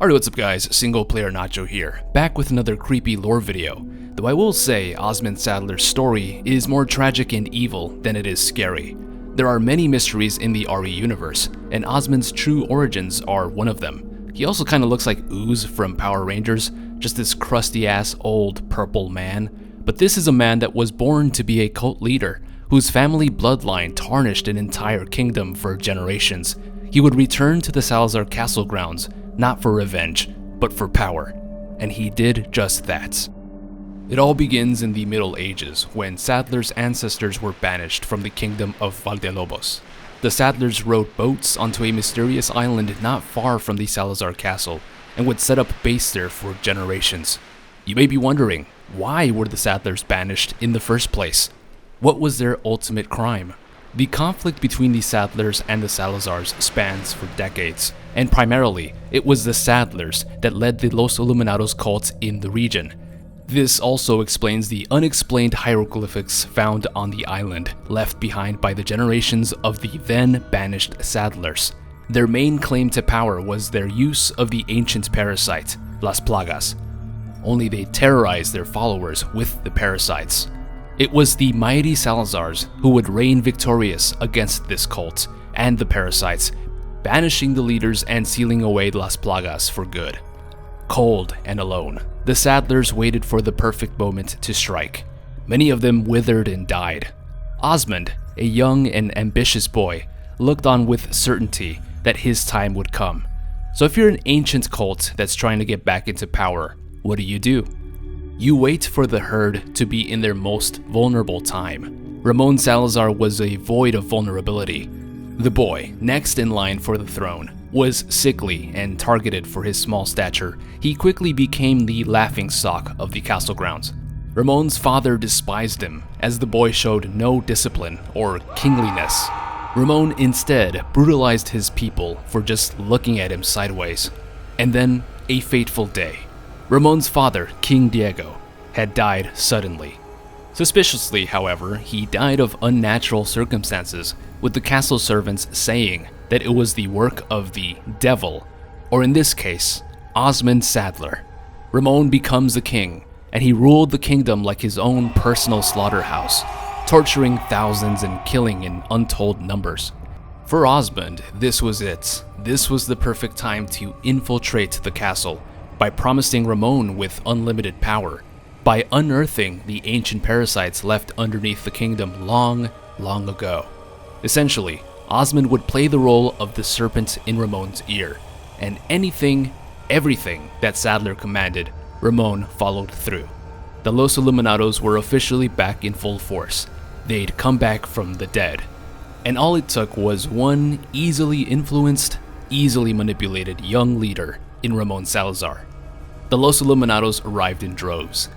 Alright, what's up guys, Single Player Nacho here, back with another creepy lore video. Though I will say, Osmund Saddler's story is more tragic and evil than it is scary. There are many mysteries in the RE universe, and Osmund's true origins are one of them. He also kinda looks like Ooze from Power Rangers, just this crusty ass old purple man. But this is a man that was born to be a cult leader, whose family bloodline tarnished an entire kingdom for generations. He would return to the Salazar castle grounds, not for revenge, but for power. And he did just that. It all begins in the Middle Ages, when Saddler's ancestors were banished from the kingdom of Valdelobos. The Saddlers rowed boats onto a mysterious island not far from the Salazar castle, and would set up base there for generations. You may be wondering, why were the Saddlers banished in the first place? What was their ultimate crime? The conflict between the Saddlers and the Salazars spans for decades, and primarily, it was the Saddlers that led the Los Illuminados cult in the region. This also explains the unexplained hieroglyphics found on the island, left behind by the generations of the then banished Saddlers. Their main claim to power was their use of the ancient parasite, Las Plagas. Only they terrorized their followers with the parasites. It was the mighty Salazars who would reign victorious against this cult and the parasites, banishing the leaders and sealing away Las Plagas for good. Cold and alone, the Saddlers waited for the perfect moment to strike. Many of them withered and died. Osmund, a young and ambitious boy, looked on with certainty that his time would come. So if you're an ancient cult that's trying to get back into power, what do? You wait for the herd to be in their most vulnerable time. Ramon Salazar was a void of vulnerability. The boy, next in line for the throne, was sickly and targeted for his small stature. He quickly became the laughingstock of the castle grounds. Ramon's father despised him, as the boy showed no discipline or kingliness. Ramon instead brutalized his people for just looking at him sideways. And then, a fateful day. Ramon's father, King Diego, had died suddenly. Suspiciously, however, he died of unnatural circumstances, with the castle servants saying that it was the work of the devil, or in this case, Osmund Saddler. Ramon becomes the king, and he ruled the kingdom like his own personal slaughterhouse, torturing thousands and killing in untold numbers. For Osmund, this was it. This was the perfect time to infiltrate the castle, by promising Ramon with unlimited power, by unearthing the ancient parasites left underneath the kingdom long ago. Essentially, Osmund would play the role of the serpent in Ramon's ear, and everything that Saddler commanded, Ramon followed through. The Los Illuminados were officially back in full force. They'd come back from the dead. And all it took was one easily influenced, easily manipulated young leader in Ramon Salazar. The Los Illuminados arrived in droves.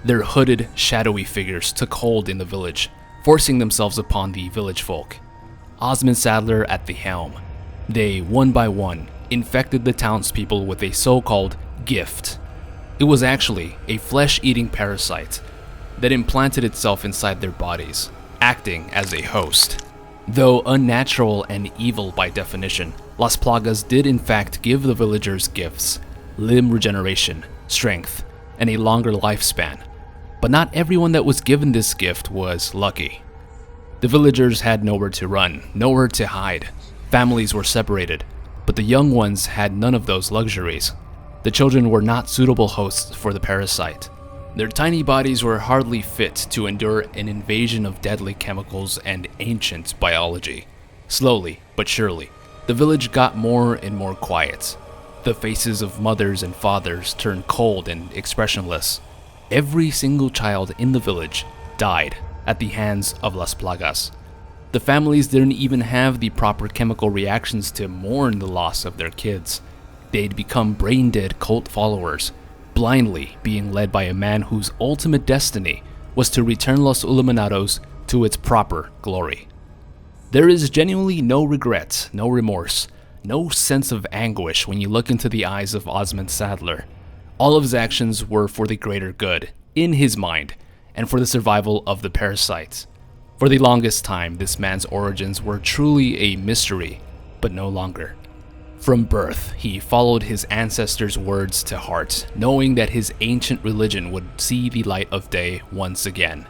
Their hooded, shadowy figures took hold in the village, forcing themselves upon the village folk. Osmund Saddler at the helm. They, one by one, infected the townspeople with a so-called gift. It was actually a flesh-eating parasite that implanted itself inside their bodies, acting as a host. Though unnatural and evil by definition, Las Plagas did in fact give the villagers gifts, limb regeneration, strength, and a longer lifespan. But not everyone that was given this gift was lucky. The villagers had nowhere to run, nowhere to hide. Families were separated, but the young ones had none of those luxuries. The children were not suitable hosts for the parasite. Their tiny bodies were hardly fit to endure an invasion of deadly chemicals and ancient biology. Slowly, but surely, the village got more and more quiet. The faces of mothers and fathers turned cold and expressionless. Every single child in the village died at the hands of Las Plagas. The families didn't even have the proper chemical reactions to mourn the loss of their kids. They'd become brain-dead cult followers, blindly being led by a man whose ultimate destiny was to return Los Illuminados to its proper glory. There is genuinely no regret, no remorse, no sense of anguish when you look into the eyes of Osmund Saddler. All of his actions were for the greater good, in his mind, and for the survival of the parasites. For the longest time, this man's origins were truly a mystery, but no longer. From birth, he followed his ancestors' words to heart, knowing that his ancient religion would see the light of day once again.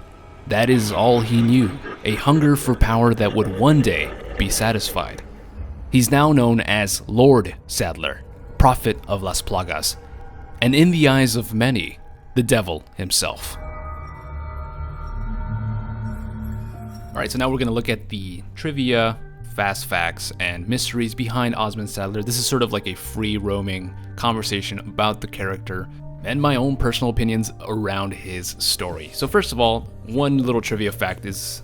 That is all he knew, a hunger for power that would one day be satisfied. He's now known as Lord Saddler, Prophet of Las Plagas, and in the eyes of many, the devil himself. Alright, so now we're going to look at the trivia, fast facts, and mysteries behind Osmund Saddler. This is sort of like a free-roaming conversation about the character and my own personal opinions around his story. So first of all, one little trivia fact is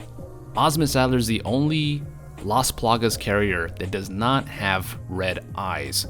Osmund Saddler is the only Las Plagas carrier that does not have red eyes.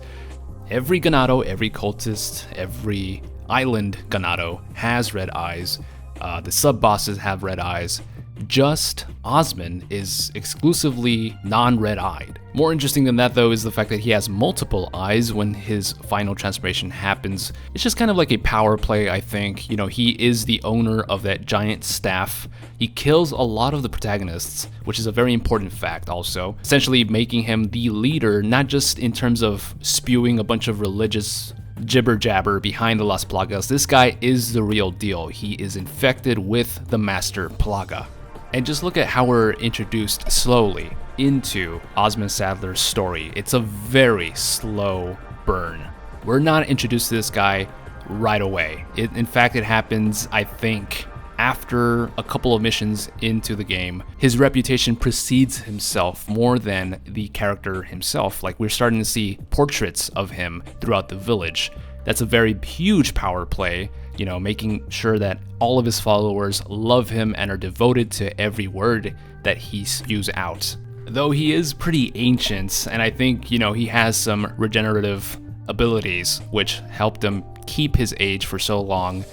Every ganado, every cultist, every island ganado has red eyes. The sub-bosses have red eyes. Just Osmund is exclusively non-red-eyed. More interesting than that, though, is the fact that he has multiple eyes when his final transformation happens. It's just kind of like a power play, I think. You know, he is the owner of that giant staff. He kills a lot of the protagonists, which is a very important fact also, essentially making him the leader, not just in terms of spewing a bunch of religious jibber jabber behind the Las Plagas. This guy is the real deal. He is infected with the Master Plaga. And just look at how we're introduced slowly into Osmund Saddler's story. It's a very slow burn. We're not introduced to this guy right away. In fact, it happens, I think, after a couple of missions into the game. His reputation precedes himself more than the character himself. Like, we're starting to see portraits of him throughout the village. That's a very huge power play, you know, making sure that all of his followers love him and are devoted to every word that he spews out. Though he is pretty ancient, and I think, you know, he has some regenerative abilities which helped him keep his age for so long.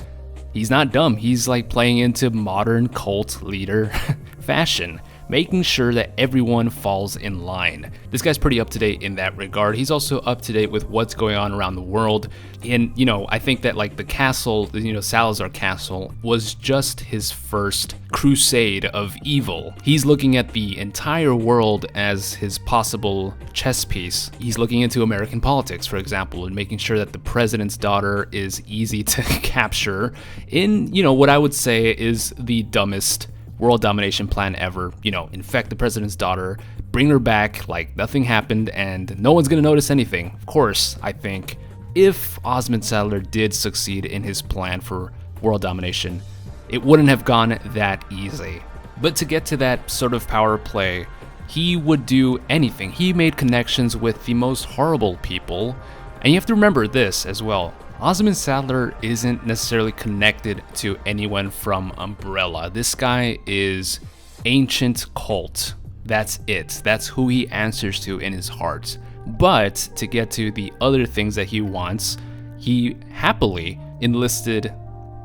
He's not dumb. He's like playing into modern cult leader fashion, making sure that everyone falls in line. This guy's pretty up to date in that regard. He's also up to date with what's going on around the world. And, you know, I think that like the castle, you know, Salazar Castle was just his first crusade of evil. He's looking at the entire world as his possible chess piece. He's looking into American politics, for example, and making sure that the president's daughter is easy to capture in, you know, what I would say is the dumbest world domination plan ever. You know, infect the president's daughter, bring her back like nothing happened, and no one's gonna notice anything. Of course, I think if Osmund Saddler did succeed in his plan for world domination, it wouldn't have gone that easy. But to get to that sort of power play, he would do anything. He made connections with the most horrible people, and you have to remember this as well. Osmund Saddler isn't necessarily connected to anyone from Umbrella. This guy is ancient cult. That's it. That's who he answers to in his heart. But to get to the other things that he wants, he happily enlisted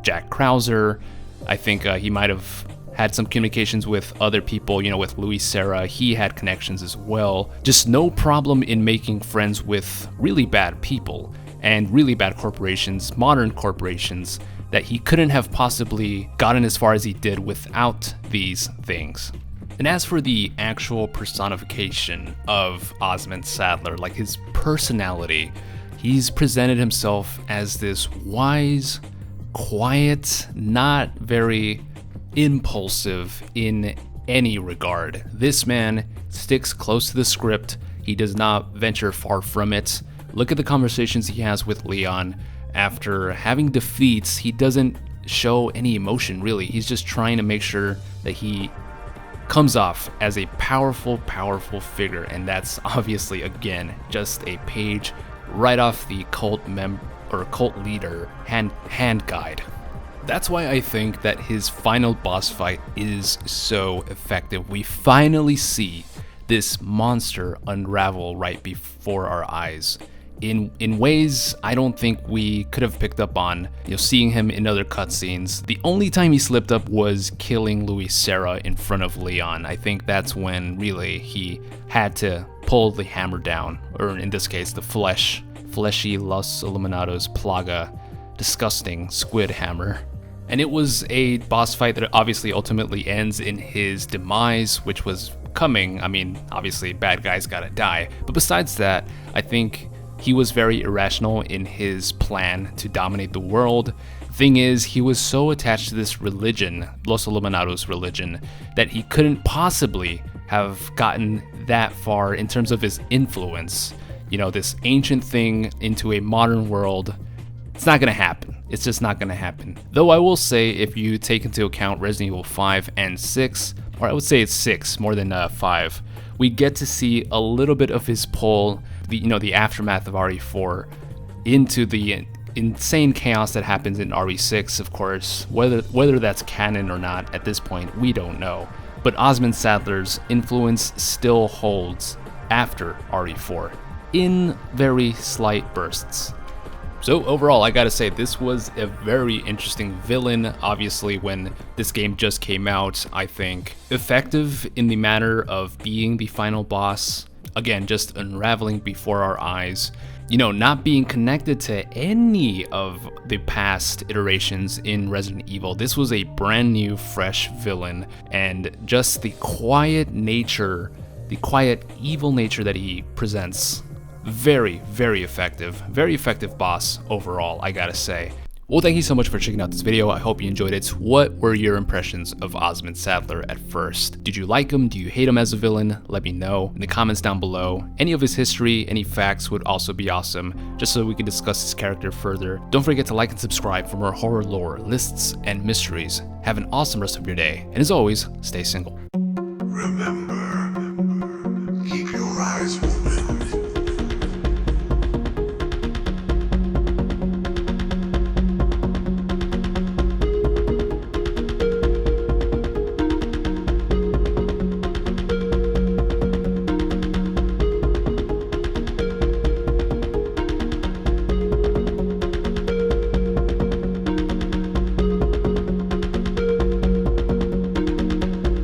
Jack Krauser. I think he might have had some communications with other people, you know, with Luis Serra. He had connections as well. Just no problem in making friends with really bad people and really bad corporations, modern corporations, that he couldn't have possibly gotten as far as he did without these things. And as for the actual personification of Osmund Saddler, like his personality, he's presented himself as this wise, quiet, not very impulsive in any regard. This man sticks close to the script. He does not venture far from it. Look at the conversations he has with Leon. After having defeats, he doesn't show any emotion, really. He's just trying to make sure that he comes off as a powerful, powerful figure, and that's obviously, again, just a page right off the cult leader hand guide. That's why I think that his final boss fight is so effective. We finally see this monster unravel right before our eyes in ways I don't think we could have picked up on, you know, seeing him in other cutscenes. The only time he slipped up was killing Luis Serra in front of Leon. I think that's when really he had to pull the hammer down, or in this case, the fleshy Los Iluminados Plaga, disgusting squid hammer. And it was a boss fight that obviously ultimately ends in his demise, which was coming. I mean, obviously bad guys gotta die. But besides that, I think He was very irrational in his plan to dominate the world. Thing is, he was so attached to this religion, Los Iluminados religion, that he couldn't possibly have gotten that far in terms of his influence. You know, this ancient thing into a modern world. It's not gonna happen. It's just not gonna happen. Though I will say, if you take into account Resident Evil 5 and 6, or I would say it's 6 more than 5, we get to see a little bit of his pull, the aftermath of RE4, into the insane chaos that happens in RE6, of course. Whether that's canon or not at this point, we don't know. But Osmund Saddler's influence still holds after RE4, in very slight bursts. So overall, I gotta say, this was a very interesting villain. Obviously, when this game just came out, I think effective in the manner of being the final boss. Again, just unraveling before our eyes. You know, not being connected to any of the past iterations in Resident Evil. This was a brand new, fresh villain, and just the quiet nature, the quiet evil nature that he presents. Very, very effective boss overall, I gotta say. Well, thank you so much for checking out this video. I hope you enjoyed it. What were your impressions of Osmund Saddler at first? Did you like him? Do you hate him as a villain? Let me know in the comments down below. Any of his history, any facts would also be awesome, just so we can discuss his character further. Don't forget to like and subscribe for more horror lore, lists, and mysteries. Have an awesome rest of your day, and as always, stay single. Remember.